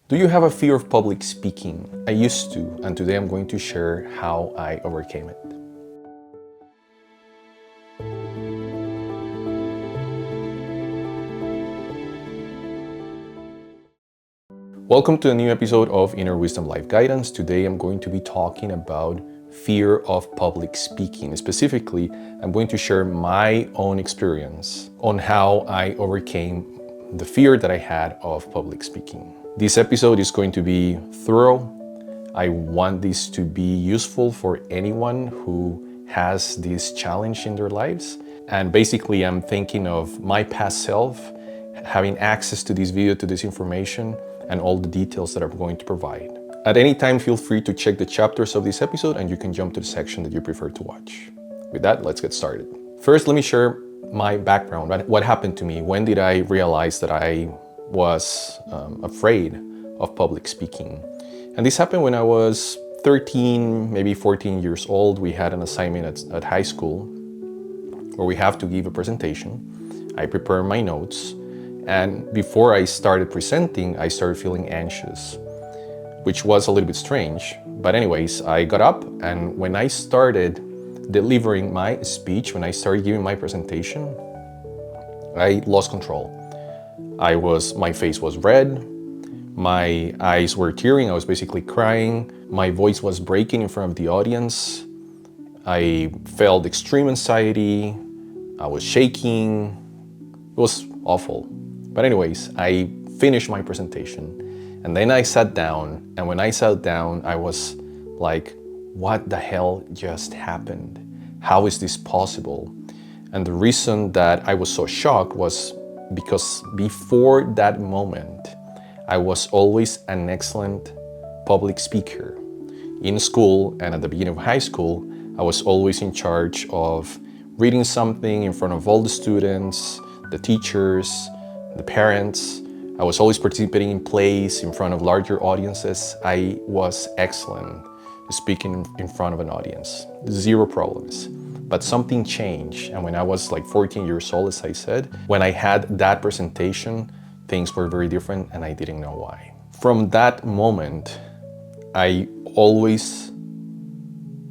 Do you have a fear of public speaking? I used to, and today I'm going to share how I overcame it. Welcome to a new episode of Inner Wisdom Life Guidance. Today I'm going to be talking about fear of public speaking. Specifically, I'm going to share my own experience on how I overcame the fear that I had of public speaking. This episode is going to be thorough. I want this to be useful for anyone who has this challenge in their lives. And basically, I'm thinking of my past self having access to this video, to this information, and all the details that I'm going to provide. At any time, feel free to check the chapters of this episode and you can jump to the section that you prefer to watch. With that, let's get started. First, let me share my background. What happened to me? When did I realize that I was afraid of public speaking? And this happened when I was 13, maybe 14 years old. We had an assignment at high school where we have to give a presentation. I prepared my notes, and before I started presenting, I started feeling anxious, which was a little bit strange. But anyways, I got up, and when I started delivering my speech, when I started giving my presentation, I lost control. My face was red, my eyes were tearing, I was basically crying, my voice was breaking in front of the audience, I felt extreme anxiety, I was shaking, it was awful. But anyways, I finished my presentation and then I sat down, and when I sat down, I was like, what the hell just happened? How is this possible? And the reason that I was so shocked was because before that moment, I was always an excellent public speaker. In school and at the beginning of high school, I was always in charge of reading something in front of all the students, the teachers, the parents. I was always participating in plays in front of larger audiences. I was excellent speaking in front of an audience, zero problems. But something changed, and when I was like 14 years old, as I said, when I had that presentation, things were very different and I didn't know why. From that moment, I always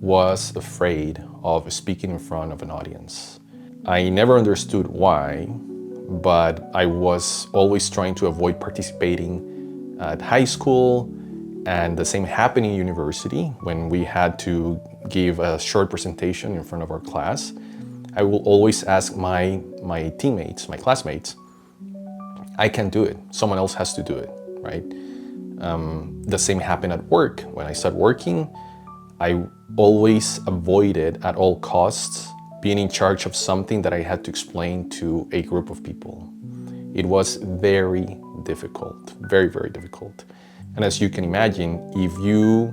was afraid of speaking in front of an audience. I never understood why, but I was always trying to avoid participating at high school, and the same happened in university when we had to give a short presentation in front of our class. I will always ask my teammates, my classmates, I can't do it, someone else has to do it, right? The same happened at work. When I started working, I always avoided at all costs being in charge of something that I had to explain to a group of people. It was very difficult, very, very difficult. And as you can imagine, if you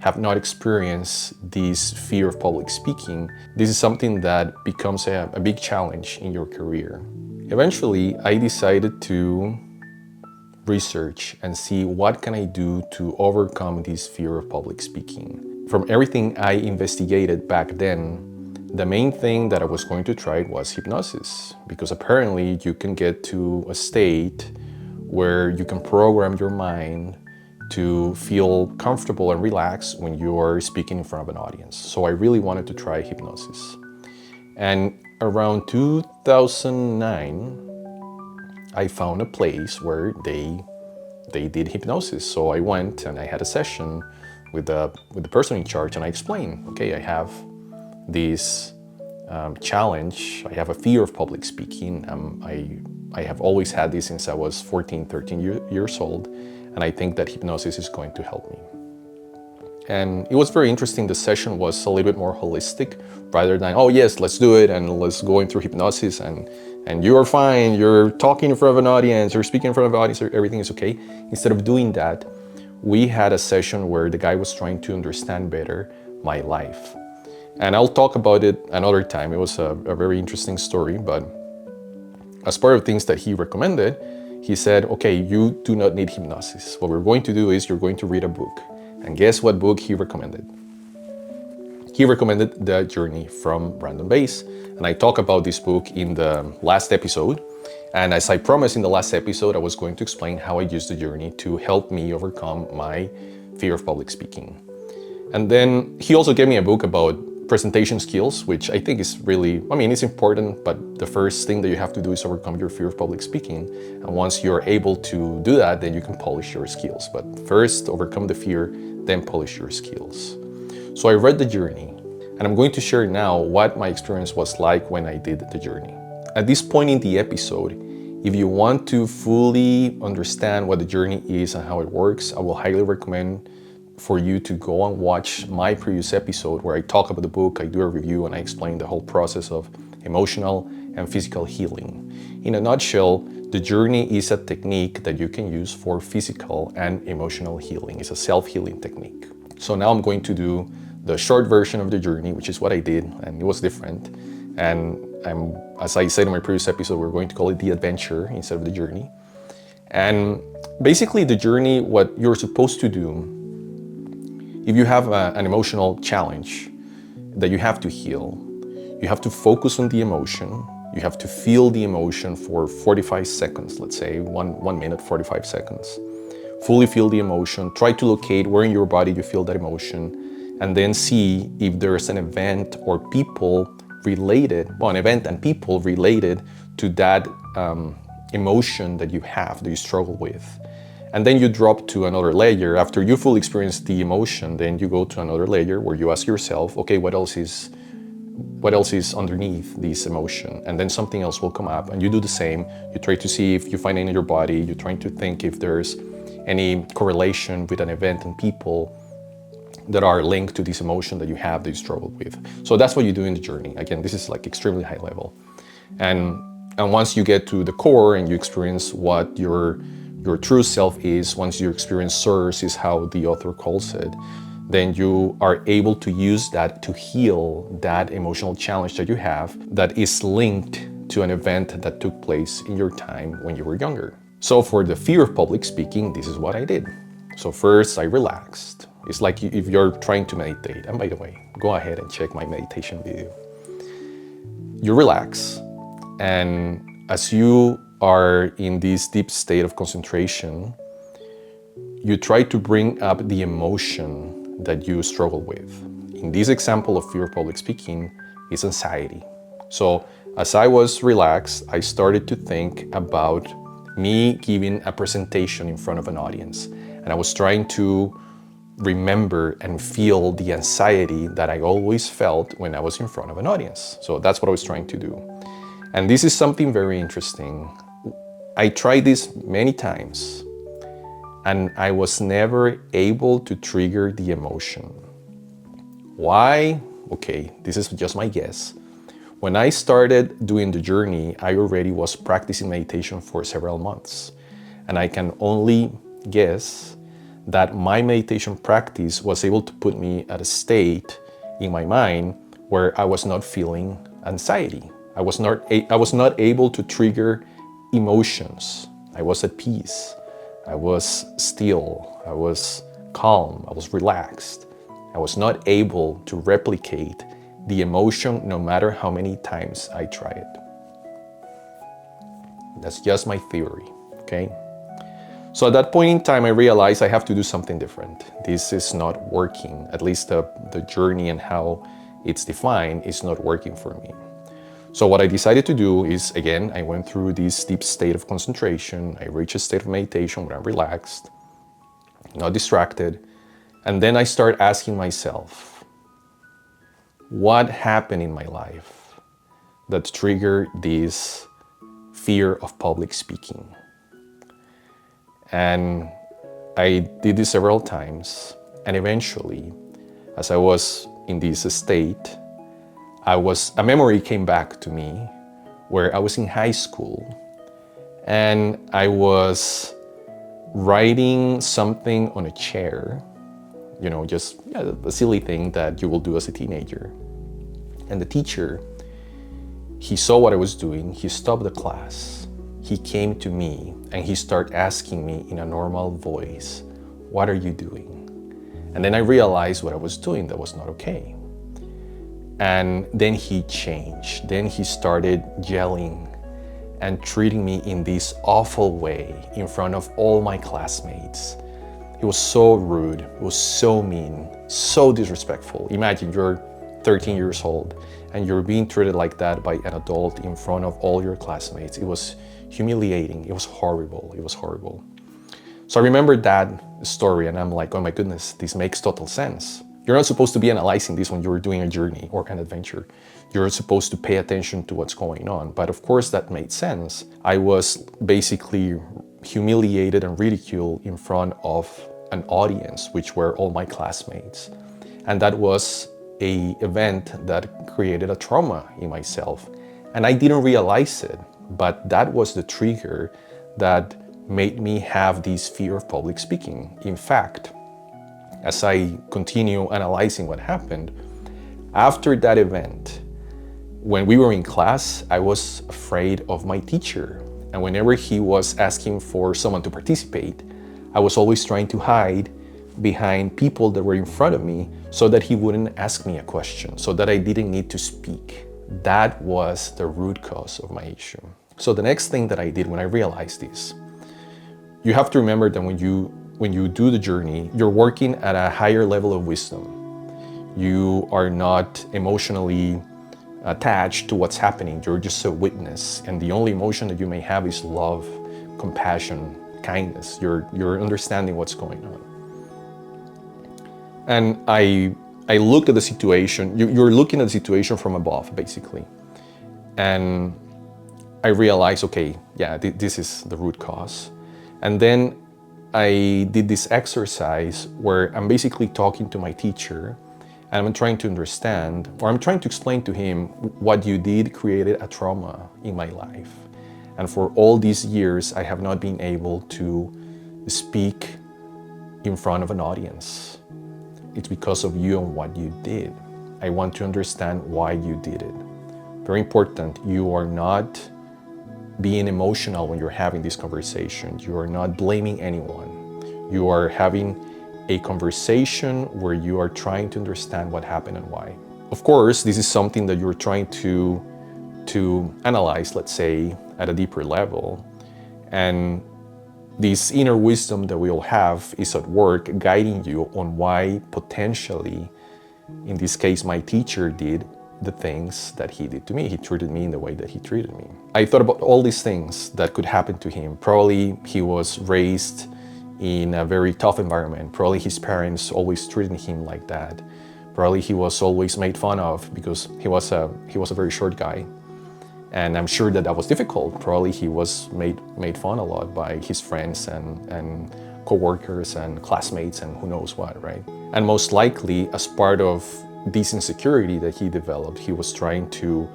have not experienced this fear of public speaking, this is something that becomes a big challenge in your career. Eventually, I decided to research and see what can I do to overcome this fear of public speaking. From everything I investigated back then, the main thing that I was going to try was hypnosis, because apparently you can get to a state where you can program your mind to feel comfortable and relaxed when you're speaking in front of an audience. So I really wanted to try hypnosis. And around 2009, I found a place where they did hypnosis. So I went and I had a session with the person in charge, and I explained, okay, I have this challenge. I have a fear of public speaking. I have always had this since I was 14, 13 years old, and I think that hypnosis is going to help me. And it was very interesting. The session was a little bit more holistic, rather than, oh yes, let's do it and let's go through hypnosis and you are fine, you're talking in front of an audience, you're speaking in front of an audience, everything is okay. Instead of doing that, we had a session where the guy was trying to understand better my life. And I'll talk about it another time. It was a very interesting story, but as part of things that he recommended, he said, okay, you do not need hypnosis. What we're going to do is you're going to read a book. And guess what book he recommended? He recommended The Journey from Random Base. And I talk about this book in the last episode. And as I promised in the last episode, I was going to explain how I used the journey to help me overcome my fear of public speaking. And then he also gave me a book about presentation skills, which I think is really, it's important, but the first thing that you have to do is overcome your fear of public speaking. And once you're able to do that, then you can polish your skills. But first, overcome the fear, then polish your skills. So I read the journey, and I'm going to share now what my experience was like when I did the journey. At this point in the episode, if you want to fully understand what the journey is and how it works, I will highly recommend for you to go and watch my previous episode where I talk about the book, I do a review, and I explain the whole process of emotional and physical healing. In a nutshell, the journey is a technique that you can use for physical and emotional healing. It's a self-healing technique. So now I'm going to do the short version of the journey, which is what I did, and it was different. And as I said in my previous episode, we're going to call it the adventure instead of the journey. And basically the journey, what you're supposed to do, if you have an emotional challenge that you have to heal, you have to focus on the emotion. You have to feel the emotion for 45 seconds, let's say 1 minute, 45 seconds. Fully feel the emotion. Try to locate where in your body you feel that emotion, and then see if there's an event or people related, an event and people related to that emotion that you have, that you struggle with. And then you drop to another layer. After you fully experience the emotion, then you go to another layer where you ask yourself, okay, what else is underneath this emotion? And then something else will come up, and you do the same. You try to see if you find it in your body. You're trying to think if there's any correlation with an event and people that are linked to this emotion that you have, that you struggle with. So that's what you do in the journey. Again, this is like extremely high level. And once you get to the core and you experience what your true self is, once you experience source, is how the author calls it, then you are able to use that to heal that emotional challenge that you have that is linked to an event that took place in your time when you were younger. So for the fear of public speaking, this is what I did. So first I relaxed. It's like if you're trying to meditate. And by the way, go ahead and check my meditation video. You relax, and as you are in this deep state of concentration, you try to bring up the emotion that you struggle with. In this example of fear of public speaking, it's anxiety. So as I was relaxed, I started to think about me giving a presentation in front of an audience. And I was trying to remember and feel the anxiety that I always felt when I was in front of an audience. So that's what I was trying to do. And this is something very interesting. I tried this many times, and I was never able to trigger the emotion. Why? Okay, this is just my guess. When I started doing the journey, I already was practicing meditation for several months. And I can only guess that my meditation practice was able to put me at a state in my mind where I was not feeling anxiety. I was not able to trigger emotions. I was at peace. I was still. I was calm. I was relaxed. I was not able to replicate the emotion no matter how many times I tried. That's just my theory, okay? So at that point in time, I realized I have to do something different. This is not working. At least the journey and how it's defined is not working for me. So what I decided to do is, again, I went through this deep state of concentration. I reached a state of meditation where I'm relaxed, not distracted. And then I start asking myself, what happened in my life that triggered this fear of public speaking? And I did this several times. And eventually, as I was in this state, a memory came back to me where I was in high school and I was writing something on a chair, just a silly thing that you will do as a teenager. And the teacher, he saw what I was doing, he stopped the class, he came to me and he started asking me in a normal voice, "What are you doing?" And then I realized what I was doing that was not okay. And then he changed. Then he started yelling and treating me in this awful way in front of all my classmates. He was so rude, he was so mean, so disrespectful. Imagine you're 13 years old and you're being treated like that by an adult in front of all your classmates. It was humiliating, it was horrible, it was horrible. So I remember that story and I'm like, oh my goodness, this makes total sense. You're not supposed to be analyzing this when you're doing a journey or an adventure. You're supposed to pay attention to what's going on. But of course that made sense. I was basically humiliated and ridiculed in front of an audience, which were all my classmates. And that was an event that created a trauma in myself. And I didn't realize it, but that was the trigger that made me have this fear of public speaking. In fact, as I continue analyzing what happened, after that event, when we were in class, I was afraid of my teacher. And whenever he was asking for someone to participate, I was always trying to hide behind people that were in front of me so that he wouldn't ask me a question, so that I didn't need to speak. That was the root cause of my issue. So the next thing that I did when I realized this, you have to remember that when you do the journey, you're working at a higher level of wisdom. You are not emotionally attached to what's happening. You're just a witness. And the only emotion that you may have is love, compassion, kindness. You're understanding what's going on. And I looked at the situation. You're looking at the situation from above, basically. And I realized, okay, yeah, this is the root cause. And then I did this exercise where I'm basically talking to my teacher and I'm trying to understand, or I'm trying to explain to him what you did created a trauma in my life. And for all these years, I have not been able to speak in front of an audience. It's because of you and what you did. I want to understand why you did it. Very important, you are not being emotional when you're having this conversation. You are not blaming anyone. You are having a conversation where you are trying to understand what happened and why. Of course, this is something that you're trying to analyze, let's say, at a deeper level. And this inner wisdom that we all have is at work guiding you on why potentially, in this case, my teacher did the things that he did to me. He treated me in the way that he treated me. I thought about all these things that could happen to him. Probably he was raised in a very tough environment. Probably his parents always treated him like that. Probably he was always made fun of because he was a very short guy. And I'm sure that was difficult. Probably he was made fun a lot by his friends and co-workers and classmates and who knows what, right? And most likely, as part of this insecurity that he developed, he was trying to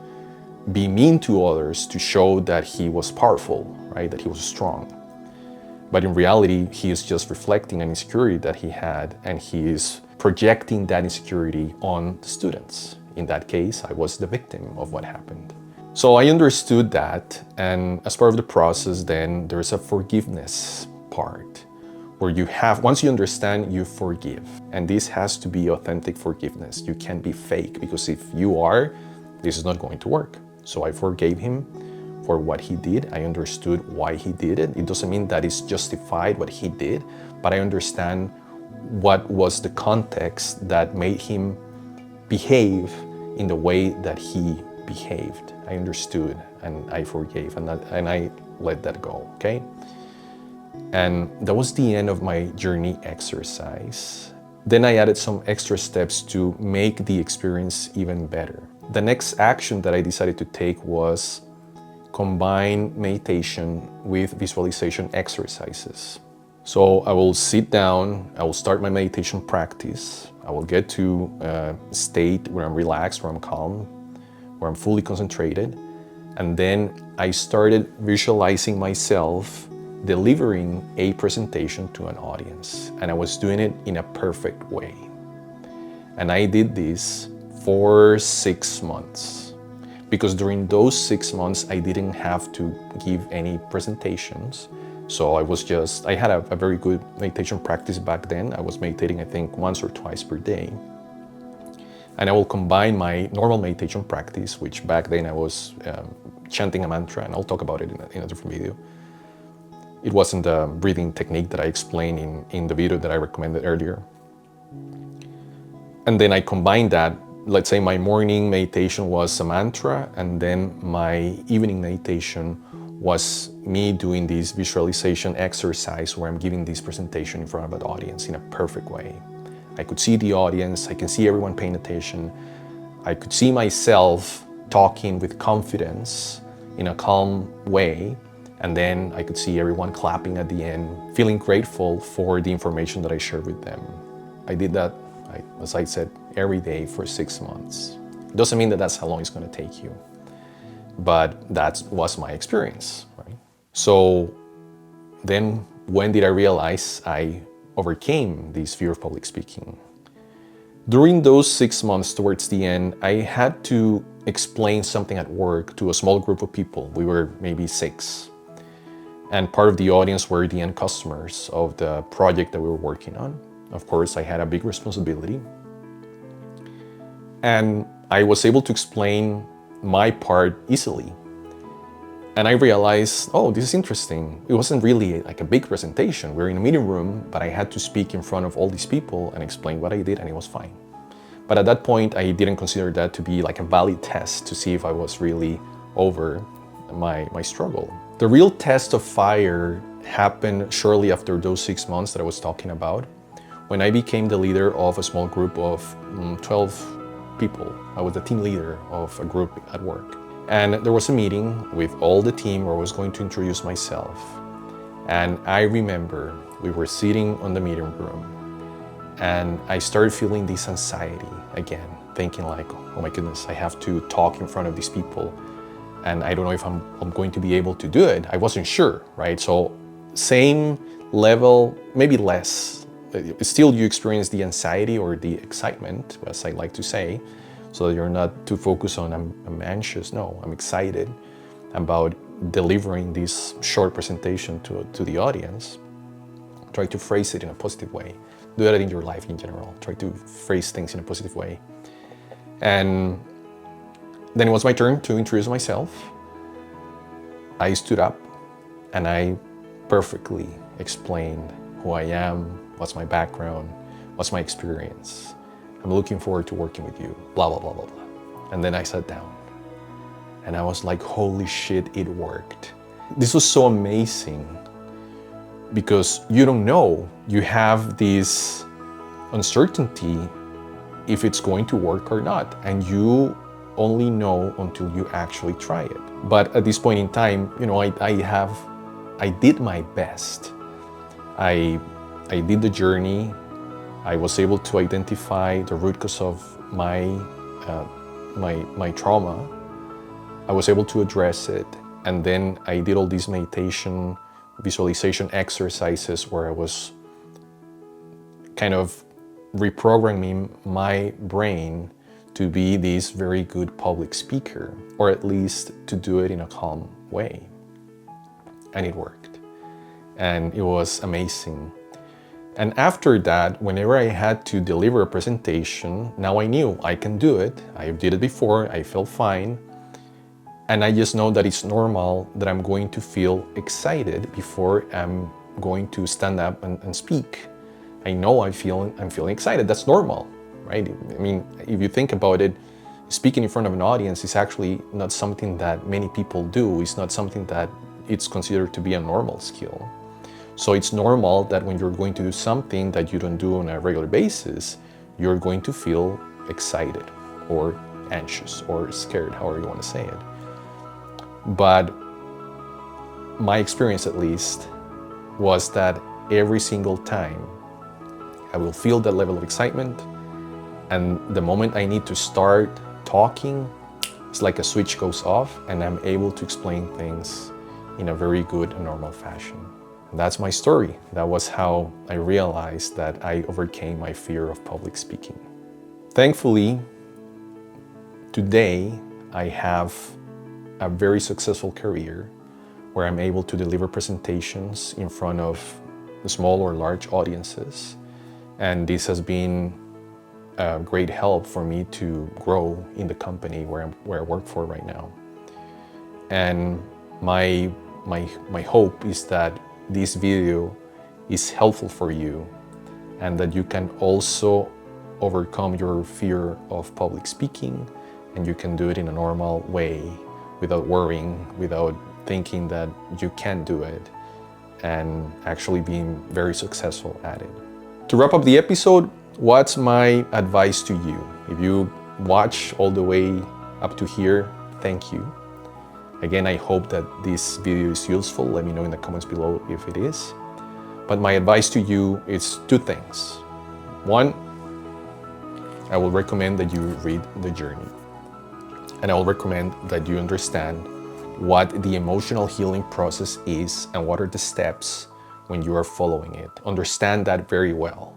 be mean to others to show that he was powerful, right? That he was strong. But in reality, he is just reflecting an insecurity that he had, and he is projecting that insecurity on the students. In that case, I was the victim of what happened. So I understood that, and as part of the process, then there's a forgiveness part where you have, once you understand, you forgive. And this has to be authentic forgiveness. You can't be fake, because if you are, this is not going to work. So I forgave him for what he did. I understood why he did it. It doesn't mean that it's justified what he did, but I understand what was the context that made him behave in the way that he behaved. I understood and I forgave, and I let that go, okay? And that was the end of my journey exercise. Then I added some extra steps to make the experience even better. The next action that I decided to take was combine meditation with visualization exercises. So I will sit down, I will start my meditation practice. I will get to a state where I'm relaxed, where I'm calm, where I'm fully concentrated. And then I started visualizing myself delivering a presentation to an audience. And I was doing it in a perfect way. And I did this for 6 months. Because during those 6 months, I didn't have to give any presentations. So I had a very good meditation practice back then. I was meditating, I think, once or twice per day. And I will combine my normal meditation practice, which back then I was chanting a mantra, and I'll talk about it in a different video. It wasn't the breathing technique that I explained in the video that I recommended earlier. And then I combined that. Let's say my morning meditation was a mantra, and then my evening meditation was me doing this visualization exercise where I'm giving this presentation in front of an audience in a perfect way. I could see the audience, I can see everyone paying attention. I could see myself talking with confidence in a calm way, and then I could see everyone clapping at the end, feeling grateful for the information that I shared with them. I did that, as I said, every day for 6 months. It doesn't mean that that's how long it's going to take you, but that was my experience, right? So then when did I realize I overcame this fear of public speaking? During those 6 months towards the end, I had to explain something at work to a small group of people. We were maybe 6. And part of the audience were the end customers of the project that we were working on. Of course, I had a big responsibility. And I was able to explain my part easily. And I realized, oh, this is interesting. It wasn't really like a big presentation. We were in a meeting room, but I had to speak in front of all these people and explain what I did, and it was fine. But at that point, I didn't consider that to be like a valid test to see if I was really over my struggle. The real test of fire happened shortly after those 6 months that I was talking about, when I became the leader of a small group of 12 people. I was the team leader of a group at work. And there was a meeting with all the team where I was going to introduce myself. And I remember we were sitting on the meeting room, and I started feeling this anxiety again, thinking like, oh my goodness, I have to talk in front of these people, and I don't know if I'm going to be able to do it. I wasn't sure, right? So same level, maybe less. Still, you experience the anxiety or the excitement, as I like to say, so that you're not too focused on I'm anxious. No, I'm excited about delivering this short presentation to the audience. Try to phrase it in a positive way. Do that in your life in general. Try to phrase things in a positive way. And then it was my turn to introduce myself. I stood up and I perfectly explained who I am, what's my background, what's my experience. I'm looking forward to working with you, blah, blah, blah, blah, blah. And then I sat down and I was like, holy shit, it worked. This was so amazing because you don't know, you have this uncertainty if it's going to work or not. And you only know until you actually try it. But at this point in time, you know, I did my best. I did the journey. I was able to identify the root cause of my trauma. I was able to address it. And then I did all these meditation, visualization exercises where I was kind of reprogramming my brain to be this very good public speaker, or at least to do it in a calm way. And it worked. And it was amazing. And after that, whenever I had to deliver a presentation, now I knew I can do it. I did it before, I felt fine. And I just know that it's normal that I'm going to feel excited before I'm going to stand up and speak. I know I'm feeling excited, that's normal, right? I mean, if you think about it, speaking in front of an audience is actually not something that many people do. It's not something that it's considered to be a normal skill. So it's normal that when you're going to do something that you don't do on a regular basis, you're going to feel excited or anxious or scared, however you want to say it. But my experience, at least, was that every single time I will feel that level of excitement, and the moment I need to start talking, it's like a switch goes off and I'm able to explain things in a very good and normal fashion. And that's my story. That was how I realized that I overcame my fear of public speaking. Thankfully, today I have a very successful career where I'm able to deliver presentations in front of small or large audiences. And this has been a great help for me to grow in the company where I work for right now. And my hope is that this video is helpful for you and that you can also overcome your fear of public speaking, and you can do it in a normal way without worrying, without thinking that you can't do it, and actually being very successful at it. To wrap up the episode, what's my advice to you? If you watch all the way up to here, thank you. Again, I hope that this video is useful. Let me know in the comments below if it is. But my advice to you is two things. One, I will recommend that you read the journey. And I will recommend that you understand what the emotional healing process is and what are the steps when you are following it. Understand that very well.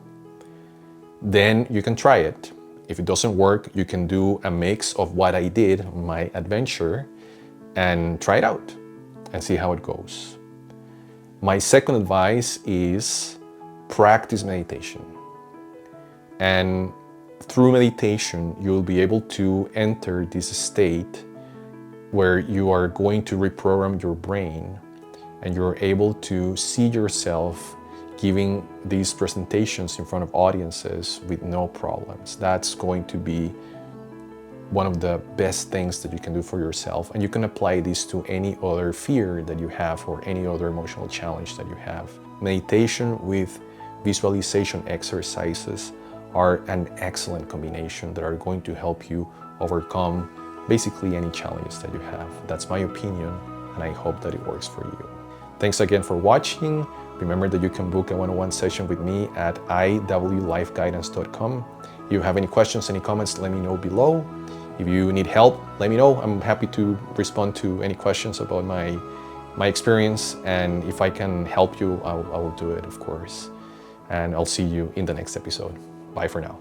Then you can try it. If it doesn't work, you can do a mix of what I did, my adventure, and try it out and see how it goes. My second advice is practice meditation. And through meditation, you'll be able to enter this state where you are going to reprogram your brain and you're able to see yourself giving these presentations in front of audiences with no problems. That's going to be one of the best things that you can do for yourself. And you can apply this to any other fear that you have or any other emotional challenge that you have. Meditation with visualization exercises are an excellent combination that are going to help you overcome basically any challenge that you have. That's my opinion, and I hope that it works for you. Thanks again for watching. Remember that you can book a one-on-one session with me at iwlifeguidance.com. If you have any questions, any comments, let me know below. If you need help, let me know. I'm happy to respond to any questions about my experience, and if I can help you, I will do it, of course. And I'll see you in the next episode. Bye for now.